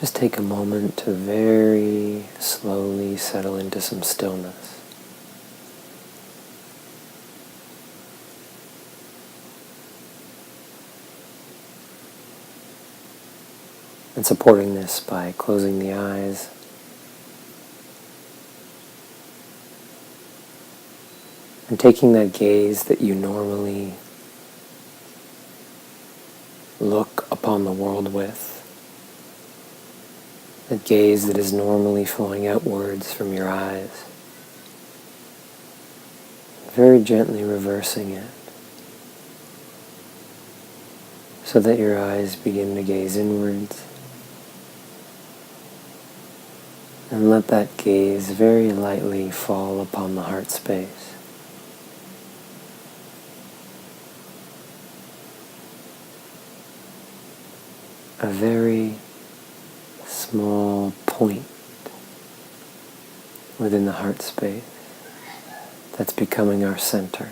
Just take a moment to very slowly settle into some stillness. And supporting this by closing the eyes. And taking that gaze that you normally look upon the world with. That gaze that is normally flowing outwards from your eyes. Very gently reversing it, so that your eyes begin to gaze inwards. And let that gaze very lightly fall upon the heart space. A very small point within the heart space that's becoming our center.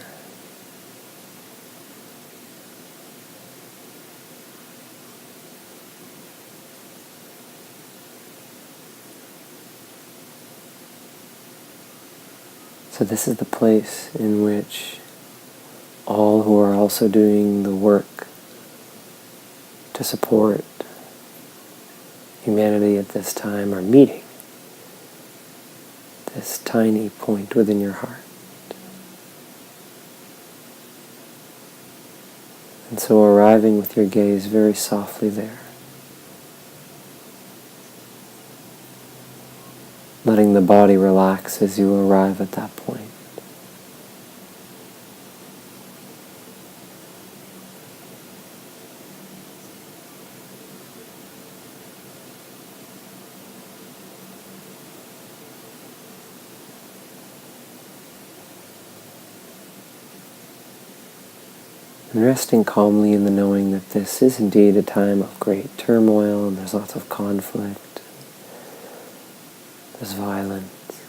So this is the place in which all who are also doing the work to support humanity at this time are meeting. This tiny point within your heart. And so arriving with your gaze very softly there. Letting the body relax as you arrive at that point. And resting calmly in the knowing that this is indeed a time of great turmoil and there's lots of conflict, there's violence.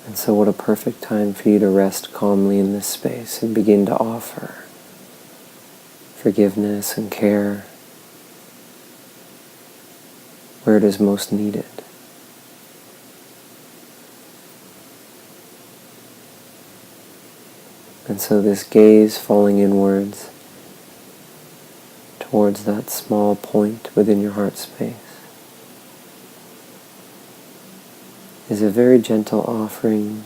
And so what a perfect time for you to rest calmly in this space and begin to offer forgiveness and care where it is most needed. And so this gaze falling inwards towards that small point within your heart space is a very gentle offering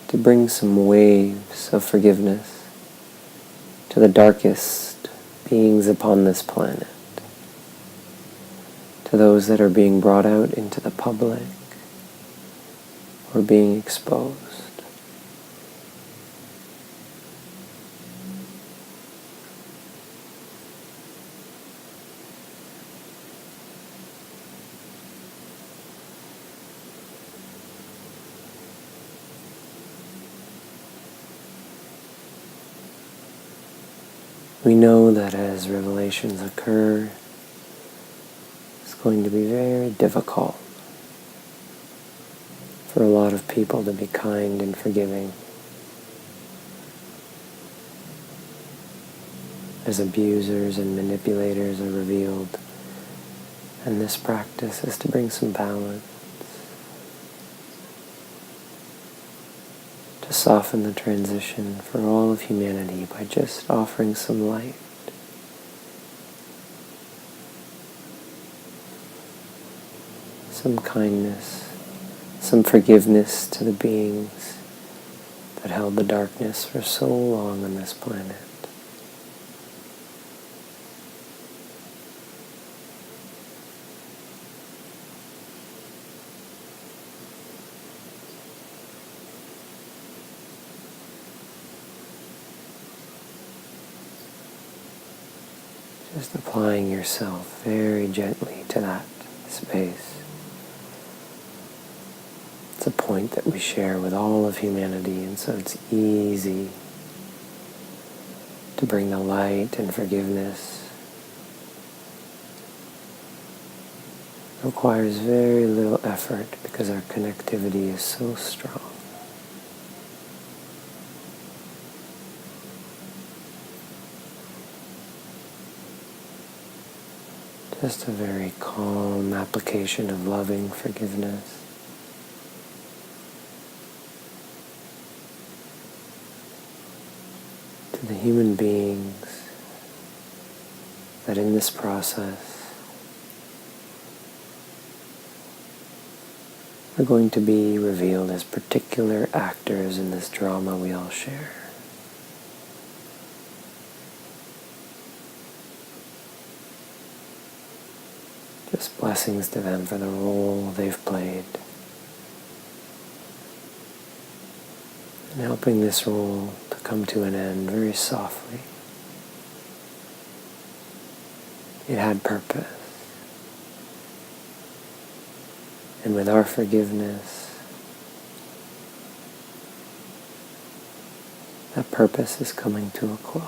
to bring some waves of forgiveness to the darkest beings upon this planet, to those that are being brought out into the public or being exposed. We know that as revelations occur, it's going to be very difficult for a lot of people to be kind and forgiving. As abusers and manipulators are revealed, and this practice is to bring some balance, to soften the transition for all of humanity by just offering some light. Some kindness, some forgiveness to the beings that held the darkness for so long on this planet. Just applying yourself very gently to that space. It's a point that we share with all of humanity, and so it's easy to bring the light and forgiveness. It requires very little effort because our connectivity is so strong. Just a very calm application of loving forgiveness. To the human beings that in this process are going to be revealed as particular actors in this drama we all share. Just blessings to them for the role they've played in helping this role to come to an end very softly. It had purpose. And with our forgiveness, that purpose is coming to a close.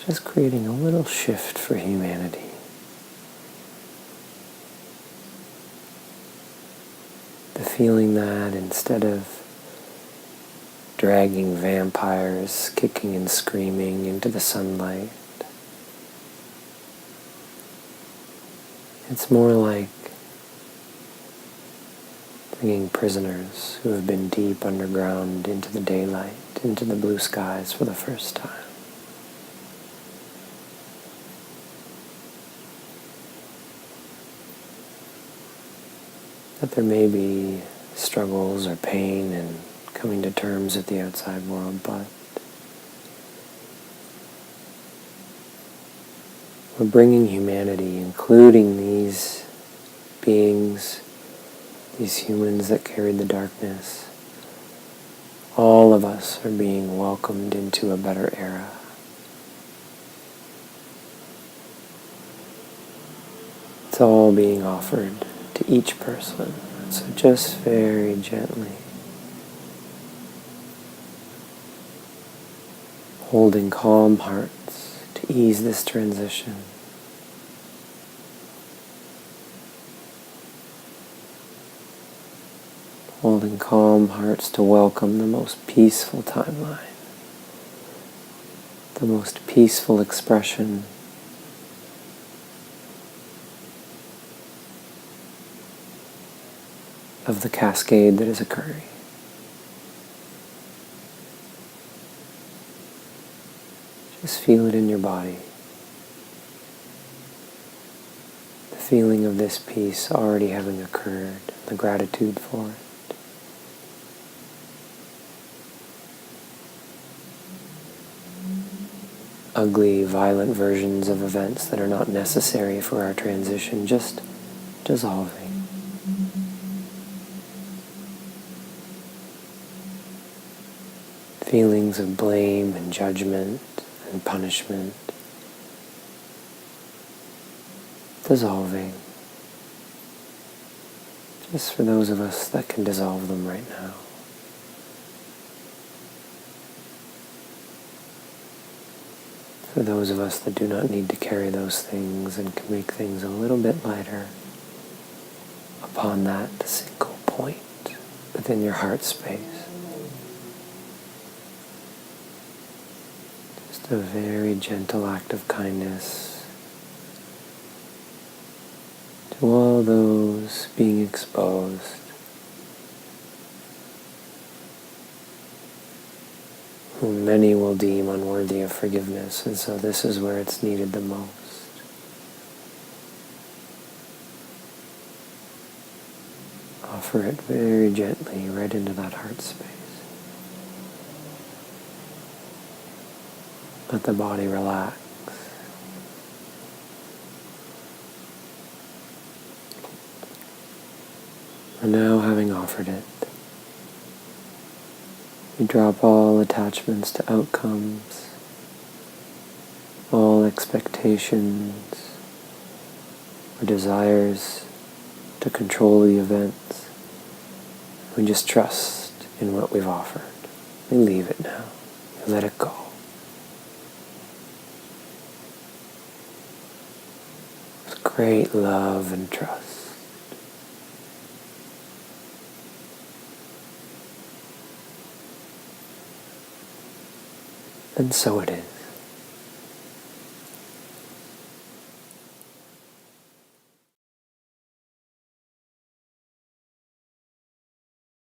Just creating a little shift for humanity. The feeling that instead of dragging vampires kicking and screaming into the sunlight, it's more like bringing prisoners who have been deep underground into the daylight, into the blue skies for the first time. That there may be struggles or pain in coming to terms with the outside world, but we're bringing humanity, including these beings, these humans that carried the darkness. All of us are being welcomed into a better era. It's all being offered to each person. So just very gently holding calm hearts to ease this transition. Holding calm hearts to welcome the most peaceful timeline, the most peaceful expression of the cascade that is occurring. Just feel it in your body. The feeling of this peace already having occurred, the gratitude for it. Ugly, violent versions of events that are not necessary for our transition, just dissolving. Feelings of blame and judgment and punishment dissolving. Just for those of us that can dissolve them right now. For those of us that do not need to carry those things and can make things a little bit lighter upon that single point within your heart space. Just a very gentle act of kindness to all those being exposed, whom many will deem unworthy of forgiveness, and so this is where it's needed the most. Offer it very gently right into that heart space. Let the body relax. And now, having offered it, you drop all attachments to outcomes, all expectations or desires to control the events. We just trust in what we've offered. We leave it now. We let it go. With great love and trust. And so it is.